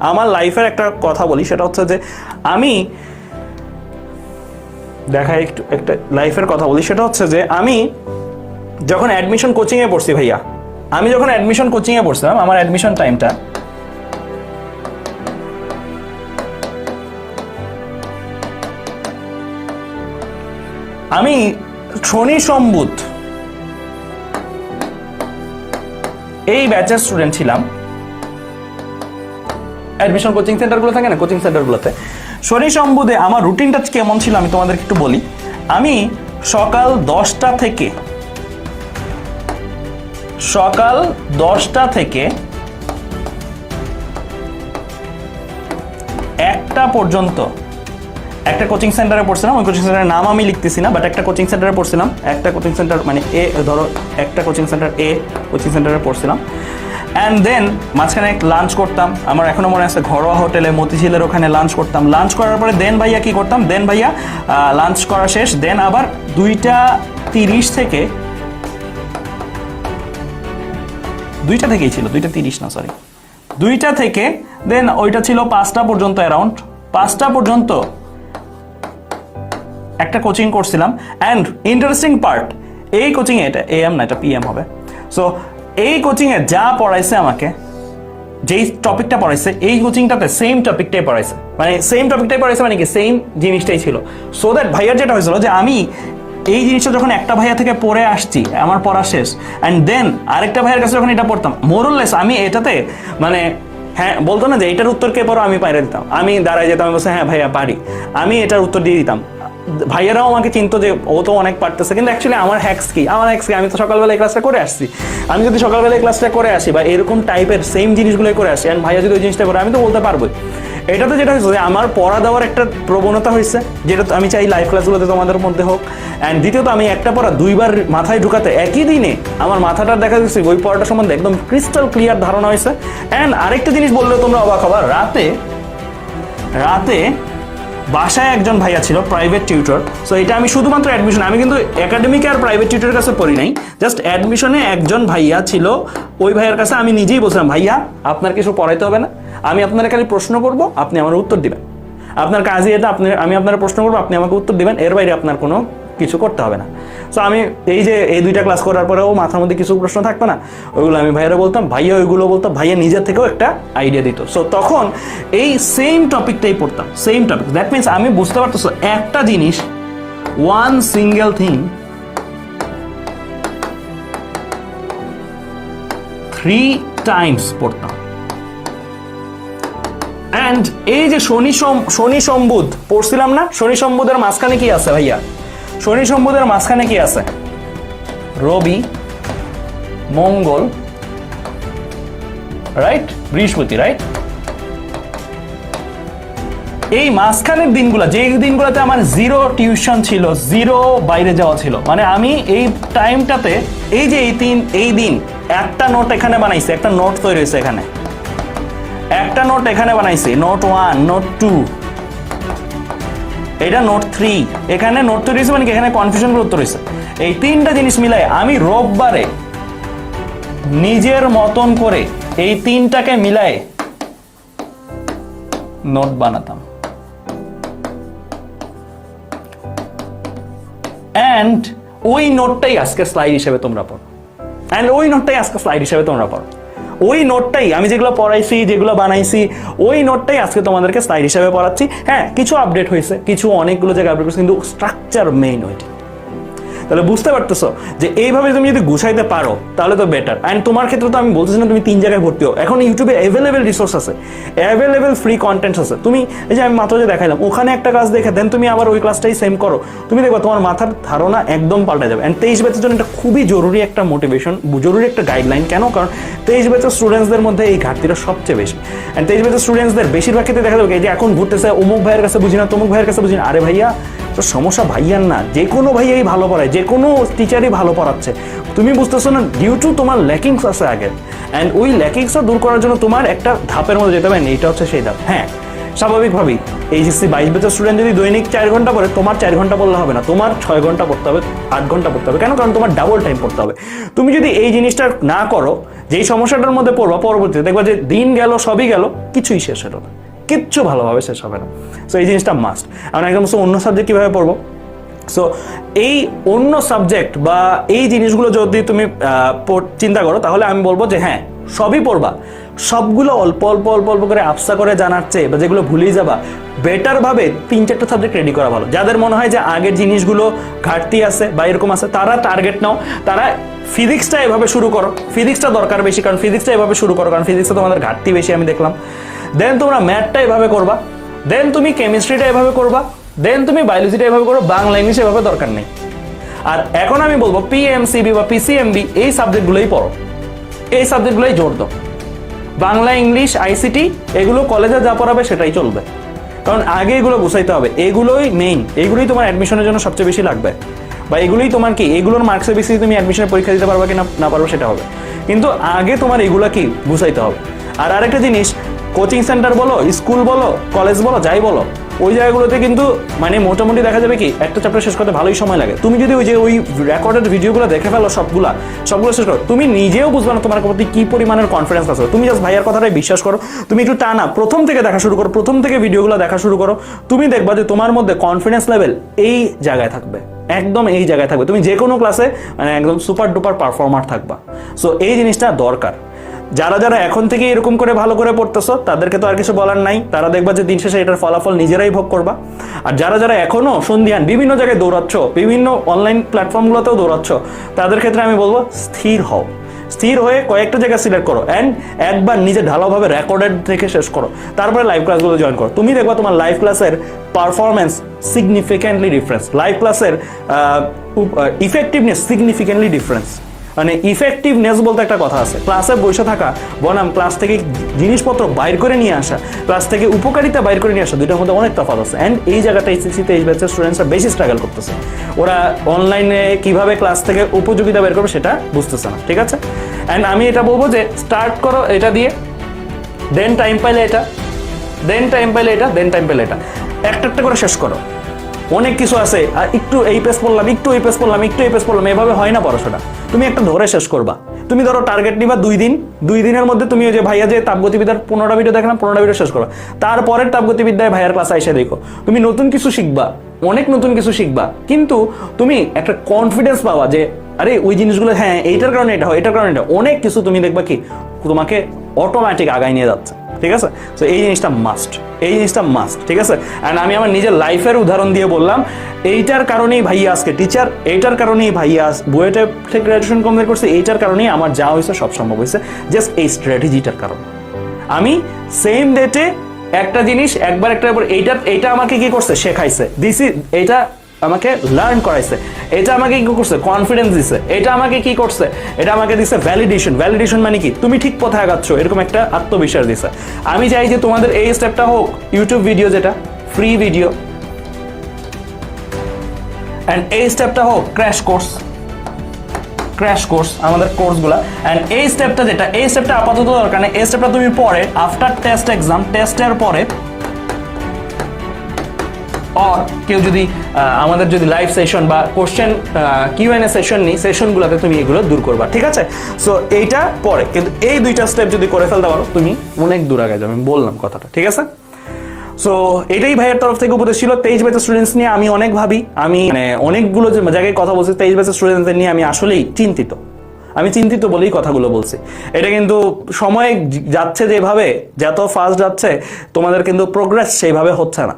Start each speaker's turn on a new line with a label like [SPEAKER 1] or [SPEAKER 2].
[SPEAKER 1] আমার লাইফের একটা কথা বলি, সেটা হচ্ছে যে আমি দেখাই একটু একটা লাইফের কথা বলি, সেটা হচ্ছে যে আমি যখন অ্যাডমিশন কোচিংয়ে পড়ছি ভাইয়া, আমি যখন অ্যাডমিশন কোচিংয়ে পড়ছিলাম, আমার অ্যাডমিশন টাইমটা আমি শনি সম্বুধ এই ব্যাচের স্টুডেন্ট ছিলাম। অ্যাডমিশন কোচিং সেন্টারগুলো থাকে না, কোচিং সেন্টারগুলোতে শনি সম্বুধে আমার রুটিনটা কেমন ছিল আমি তোমাদেরকে একটু বলি। আমি সকাল 10টা থেকে 1টা পর্যন্ত একটা কোচিং সেন্টারে পড়ছিলাম। ওই কোচিং সেন্টারের নাম আমি লিখতেছি না, বাট একটা কোচিং সেন্টারে পড়ছিলাম। একটা কোচিং সেন্টার মানে ধরো একটা কোচিং সেন্টার কোচিং সেন্টারে পড়ছিলাম। অ্যান্ড দেন মাঝখানে লাঞ্চ করতাম। আমার এখনো মনে আছে, ঘরোয়া হোটেলে মতিঝিলের ওখানে লাঞ্চ করতাম। লাঞ্চ করার পরে দেন ভাইয়া কি করতাম, দেন ভাইয়া লাঞ্চ করা শেষ, দেন আবার 2:30 থেকে 2টা থেকেই ছিল, 2:30 না সরি, 2টা থেকে দেন ওইটা ছিল 5টা পর্যন্ত, অ্যারাউন্ড 5টা পর্যন্ত একটা কোচিং করছিলাম। অ্যান্ড ইন্টারেস্টিং পার্ট, এই কোচিংয়ে এটা AM না, এটা PM হবে। সো এই কোচিংয়ে যা পড়াইছে আমাকে, যেই টপিকটা পড়াইছে এই কোচিংটাতে সেম টপিকটাই পড়াইছে, মানে সেম টপিকটাই পড়াইছে, মানে কি সেম জিনিসটাই ছিল। সো দ্যাট ভাইয়ার যেটা হয়েছিল যে আমি এই জিনিসটা যখন একটা ভাইয়া থেকে পড়ে আসছি, আমার পড়া শেষ, অ্যান্ড দেন আরেকটা ভাইয়ের কাছে যখন এটা পড়তাম, মোরলেস আমি এটাতে মানে হ্যাঁ বলতো না যে এটার উত্তর কে পড়ো, আমি পাইরে দিতাম, আমি দাঁড়ায় যেতাম, আমি বলছি হ্যাঁ ভাইয়া পারি, আমি এটার উত্তর দিয়ে দিতাম। ভাইয়ারাও আমাকে চিনতো যে ও তো অনেক পারতেছে, কিন্তু অ্যাকচুয়ালি আমার হ্যাক্স কি, আমি তো সকালবেলা এই ক্লাসটা করে আসছি। আমি যদি সকালবেলা এই ক্লাসটা করে আসি বা এরকম টাইপের সেম জিনিসগুলোই করে আসি, অ্যান্ড ভাইয়া যদি ওই জিনিসটা করে, আমি তো বলতে পারবোই। এটাতে যেটা হয়েছে যে আমার পড়া দেওয়ার একটা প্রবণতা হয়েছে, যেটা আমি চাই লাইভ ক্লাসগুলোতে তোমাদের মধ্যে হোক। অ্যান্ড দ্বিতীয়ত আমি একটা পড়া 2বার মাথায় ঢুকাতে একই দিনে আমার মাথাটা দেখা যাচ্ছে ওই পড়াটা সম্বন্ধে একদম ক্রিস্টাল ক্লিয়ার ধারণা হয়েছে। অ্যান্ড আরেকটা জিনিস বললেও তোমরা অবাক হবা, রাতে বাসায় একজন ভাইয়া ছিল প্রাইভেট টিউটর। সো এটা আমি শুধুমাত্র অ্যাডমিশন, আমি কিন্তু একাডেমিকে আর প্রাইভেট টিউটরের কাছে পড়ি নাই, জাস্ট অ্যাডমিশনে একজন ভাইয়া ছিল। ওই ভাইয়ার কাছে আমি নিজেই বলছিলাম, ভাইয়া আপনার কিছু পড়াইতে হবে না, আমি আপনার খালি প্রশ্ন করব, আপনি আমার উত্তর দিবেন। আপনার কাজই এটা, আমি আপনার প্রশ্ন করবো, আপনি আমাকে উত্তর দিবেন, এর বাইরে আপনার কোনো কিছু করতে হবে না। সো আমি এই যে এই 2টা ক্লাস করার পরেও মাথার মধ্যে কিছু প্রশ্ন থাকতো না, ওইগুলো আমি ভাইয়ারা বলতাম, ভাইয়া ওইগুলো বলতাম, ভাইয়া নিজের থেকেও একটা আইডিয়া দিত। সো তখন এই সেম টপিকটাই পড়তাম, সেম টপিক। দ্যাট মিনস আমি বুঝতে পারতেছো একটা জিনিস, ওয়ান সিঙ্গেল থিং 3 টাইমস পড়তাম। অ্যান্ড এই যে শনি সম্বুধ পড়ছিলাম না, শনি সম্বুধের মাঝখানে কি আছে ভাইয়া, শনি সম্বুধের মাঝখানে কি আছে, রবি, মঙ্গল, রাইট, বৃহস্পতি, রাইট। এই মাঝখানের দিনগুলো, যে দিনগুলোতে আমার 0 টিউশন ছিল, 0 বাইরে যাওয়া ছিল, মানে আমি এই টাইমটাতে এই যে এই দিন একটা নোট এখানে বানাইছি, একটা নোট তৈরি হয়েছে এখানে, একটা নোট এখানে বানাইছি, নোট 1, নোট 2, এটা নোট 3, এখানে নোট তৈরি হয়েছে, মানে এখানে কনফিউশনগুলো উত্তর হয়েছে। এই 3টা জিনিস মিলাই আমি রোববারে নিজের মতন করে এই 3টাকে মিলাই নোট বানাতাম। অ্যান্ড ওই নোটটাই আজকে স্লাইড হিসেবে তোমরা পড়ো, ওই নোটটাই আমি যেগুলো পড়াইছি, যেগুলো বানাইছি, ওই নোটটাই আজকে তোমাদেরকে স্লাইড হিসেবে পড়াচ্ছি। হ্যাঁ, কিছু আপডেট হয়েছে, কিছু অনেকগুলো জায়গায় আপডেট হয়েছে, কিন্তু স্ট্রাকচার মেইন ওইটি। তাহলে বুঝতে পারতেছো যে এইভাবে তুমি যদি গুছাইতে পারো তাহলে তো বেটার। অ্যান্ড তোমার ক্ষেত্রে তো আমি বলতেছি না তুমি 3 জায়গায় ভর্তি হও, এখন ইউটিউবে অ্যাভেলেবেল রিসোর্স আছে, অ্যাভেলেবেল ফ্রি কন্টেন্টস আছে। তুমি এই যে আমি মাত্র যে দেখাইলাম, ওখানে একটা ক্লাস দেখে দেন তুমি আবার ওই ক্লাসটাই সেম করো, তুমি দেখবে তোমার মাথার ধারণা একদম পাল্টে যাবে। অ্যান্ড 23 ব্যাচের জন্য এটা খুবই জরুরি একটা মোটিভেশন, জরুরি একটা গাইডলাইন। কেন? কারণ 23 ব্যাচের স্টুডেন্টসদের মধ্যে এই ঘাটতিটা সবচেয়ে বেশি। অ্যান্ড 23 ব্যাচের স্টুডেন্টসদের বেশিরভাগ ক্ষেত্রে দেখা যাবে এই যে এখন ঘুরতেছে, অমুক ভাইয়ের কাছে বুঝি না, তমুক ভাইয়ের কাছে বুঝি না। আরে ভাইয়া, তো সমস্যা ভাইয়ার না, যে কোনো ভাইয়াই ভালো পড়ায়, যে কোনো টিচারই ভালো পড়াচ্ছে, তুমি বুঝতেছো না ডিউ টু তোমার ল্যাকিংস আছে আগে। অ্যান্ড ওই ল্যাকিংসটা দূর করার জন্য তোমার একটা ধাপের মধ্যে যেতে হবে, এইটা হচ্ছে সেই ধাপ। হ্যাঁ, স্বাভাবিকভাবেই এইচএসসি 22 ব্যাচের স্টুডেন্ট যদি দৈনিক 4 ঘন্টা পড়ে, তোমার 4 ঘন্টা পড়লে হবে না, তোমার 6 ঘন্টা পড়তে হবে, 8 ঘন্টা পড়তে হবে। কেন? কারণ তোমার ডাবল টাইম পড়তে হবে। তুমি যদি এই জিনিসটা না করো যেই সমস্যাটার মধ্যে পড়বা পরবর্তীতে দেখবা যে দিন গেল সবই গেল, কিছুই শেষ হলো না, কিচ্ছু ভালোভাবে শেষ হবে না। সো এই জিনিসটা মাস্ট। আমরা একদম অন্য সাবজেক্ট কীভাবে পড়বো? সো এই অন্য সাবজেক্ট বা এই জিনিসগুলো যদি তুমি চিন্তা করো, তাহলে আমি বলবো যে হ্যাঁ সবই পড়বা, সবগুলো অল্প অল্প অল্প অল্প করে আফসা করে জানার চেয়ে বা যেগুলো ভুলেই যাবা, বেটার ভাবে 3-4টা সাবজেক্ট রেডি করা ভালো। যাদের মনে হয় যে আগের জিনিসগুলো ঘাটতি আছে বা এরকম আছে, তারা টার্গেট নাও, তারা ফিজিক্সটা এভাবে শুরু করো, ফিজিক্সটা দরকার বেশি, কারণ ফিজিক্সটা এভাবে শুরু করো, কারণ ফিজিক্সটা তোমাদের ঘাটতি বেশি আমি দেখলাম। দেন তোমরা ম্যাথটা এভাবে করবা, দেন তুমি কেমিস্ট্রিটা এভাবে করবা, দেন তুমি বায়োলজিটা এভাবে করো, বাংলা ইংলিশ এভাবে দরকার নেই। আর এখন আমি বলবো পিএমসিবি বা পিসিএমবি এই সাবজেক্টগুলোই পড়ো, এই সাবজেক্টগুলোই জোর দাও। বাংলা ইংলিশ আইসিটি এগুলো কলেজে যা পড়াবে সেটাই চলবে, কারণ আগে এগুলো গুছাইতে হবে, এগুলোই মেইন, এগুলোই তোমার অ্যাডমিশনের জন্য সবচেয়ে বেশি লাগবে, বা এগুলোই তোমার কি এগুলোর মার্কসের বেশি তুমি অ্যাডমিশনের পরীক্ষা দিতে পারবা কি না পারবো সেটা হবে, কিন্তু আগে তোমার এগুলো কি গুছাইতে হবে। আর আরেকটা জিনিস, কোচিং সেন্টার বলো, স্কুল বলো, কলেজ বলো, যাই বলো, ওই জায়গাগুলোতে কিন্তু মানে মোটামুটি দেখা যাবে কি একটা চ্যাপ্টার শেষ করতে ভালোই সময় লাগে। তুমি যদি ওই রেকর্ডেড ভিডিওগুলো দেখে ফেলো সবগুলো শেষ করো, তুমি নিজেও বুঝবে না তোমার প্রতি কি পরিমাণের কনফিডেন্স আছে। তুমি জাস্ট ভাইয়ার কথাটাই বিশ্বাস করো, তুমি একটু টানা প্রথম থেকে দেখা শুরু করো, প্রথম থেকে ভিডিওগুলো দেখা শুরু করো, তুমি দেখবা যে তোমার মধ্যে কনফিডেন্স লেভেল এই জায়গায় থাকবে, একদম এই জায়গায় থাকবে, তুমি যে কোনো ক্লাসে মানে একদম সুপার ডুপার পারফর্মার থাকবা। সো এই জিনিসটা দরকার। যারা যারা এখন থেকে এরকম করে ভালো করে পড়তেছো তাদেরকে তো আর কিছু বলার নাই, তারা দেখবা যে দিন শেষে এটার ফলাফল নিজেরাই ভোগ করবা। আর যারা যারা এখনো সন্ধিয়ান বিভিন্ন জায়গায় দৌড়াচ্ছ, বিভিন্ন অনলাইন প্ল্যাটফর্মগুলোতেও দৌড়াচ্ছ, তাদের ক্ষেত্রে আমি বলবো স্থির হও, স্থির হয়ে কয়েকটা জায়গা সিলেক্ট করো অ্যান্ড একবার নিজে ঢালাওভাবে রেকর্ডেড থেকে শেষ করো, তারপরে লাইভ ক্লাসগুলো জয়েন করো। তুমি দেখবা তোমার লাইভ ক্লাসের পারফরমেন্স সিগনিফিক্যান্টলি ডিফারেন্স, লাইভ ক্লাসের ইফেক্টিভনেস সিগনিফিক্যান্টলি ডিফারেন্স। মানে ইফেক্টিভনেস বলতে একটা কথা আছে, ক্লাসে বসে থাকা বনাম ক্লাস থেকে জিনিসপত্র বাইর করে নিয়ে আসা, ক্লাস থেকে উপকারিতা বাইর করে নিয়ে আসা, দুইটার মধ্যে অনেক তফাৎ আছে। অ্যান্ড এই জায়গাটা এইচএসসিতে এই ব্যাচের স্টুডেন্টসরা বেশি স্ট্রাগল করতেছে, ওরা অনলাইনে কিভাবে ক্লাস থেকে উপযোগিতা বের করবে সেটা বুঝতেছে না, ঠিক আছে? অ্যান্ড আমি এটা বলবো যে স্টার্ট করো এটা দিয়ে, দেন টাইম পাইলে এটা, দেন টাইম পাইলে এটা, দেন টাইম পাইলে এটা, একটা একটা করে শেষ করো। অনেক কিছু আছে, আর একটু এই পেজ পড়লাম, একটু এই পেজ পড়লাম, একটু এই পেজ পড়লাম, এভাবে হয় না পড়াশোনা। তুমি একটা ধরে শেষ করবা। তুমি ধরো টার্গেট নিবা 2 দিন, 2 দিনের মধ্যে তুমি ওই যে ভাইয়া যে তাপগতিবিদ্যার 15টা ভিডিও দেখলাম, 15টা ভিডিও শেষ করো। তারপরের তাপগতিবিদ্যায় ভাইয়ার ক্লাসে এসে দেখো, তুমি নতুন কিছু শিখবা, অনেক নতুন কিছু শিখবা, কিন্তু তুমি একটা কনফিডেন্স পাবা যে আরে ওই জিনিসগুলো হ্যাঁ এইটার কারণে এটা হয়, এটার কারণে এটা, অনেক কিছু তুমি দেখবা কি তোমাকে অটোমেটিক আগায় নিয়ে যাচ্ছে, ঠিক আছে? তো এই জিনিসটা মাস্ট, এই জিনিসটা মাস্ট, ঠিক আছে? অ্যান্ড আমি আমার নিজের লাইফের উদাহরণ দিয়ে বললাম, এইটার কারণেই ভাইয়া আজকে টিচার, এইটার কারণেই ভাইয়া বুয়েটে থেকে গ্র্যাজুয়েশন কমপ্লিট করছে, এইটার কারণেই আমার যা হয়েছে সব সম্ভব হয়েছে জাস্ট এই স্ট্র্যাটেজিটার কারণে। আমি সেম ডেটে একটা জিনিস একবার এইটা আমাকে কি করছে, শেখাইছে, এইটা আমাকে লার্ন করাইছে, এটা আমাকে কি করছে, কনফিডেন্স দিছে, এটা আমাকে কি করছে, এটা আমাকে দিছে ভ্যালিডেশন। ভ্যালিডেশন মানে কি, তুমি ঠিক পথে আগাচ্ছ, এরকম একটা আত্মবিশ্বাস দিছে। আমি চাই যে তোমাদের এই স্টেপটা হোক ইউটিউব ভিডিও, যেটা ফ্রি ভিডিও, অ্যান্ড এই স্টেপটা হোক ক্র্যাশ কোর্স, আমাদের কোর্সগুলা। অ্যান্ড এই স্টেপটা যেটা, এই স্টেপটা আপাতত দরকার নেই, এই স্টেপটা তুমি পরে আফটার টেস্ট এক্সাম, টেস্টের পরে আর কেউ যদি আমাদের যদি লাইভ সেশন বা কোশ্চেন কিউএনএ সেশন নিই, সেশনগুলোতে তুমি এগুলো দূর করবা, ঠিক আছে? সো এইটা পরে, কিন্তু এই 2টা স্টেপ যদি করে ফেলতে পারো তুমি অনেক দূর আগে যাবে, আমি বললাম কথাটা, ঠিক আছে? সো এটাই ভাইয়ের তরফ থেকে উপদেশ ছিল। 23 ব্যাচের স্টুডেন্টস নিয়ে আমি অনেক ভাবি, আমি মানে অনেকগুলো জায়গায় কথা বলছি, 23 ব্যাচের স্টুডেন্টদের নিয়ে আমি আসলেই চিন্তিত, আমি চিন্তিত বলেই কথাগুলো বলছি। এটা কিন্তু সময় যাচ্ছে যেভাবে, যত ফাস্ট যাচ্ছে তোমাদের কিন্তু প্রোগ্রেস সেইভাবে হচ্ছে না।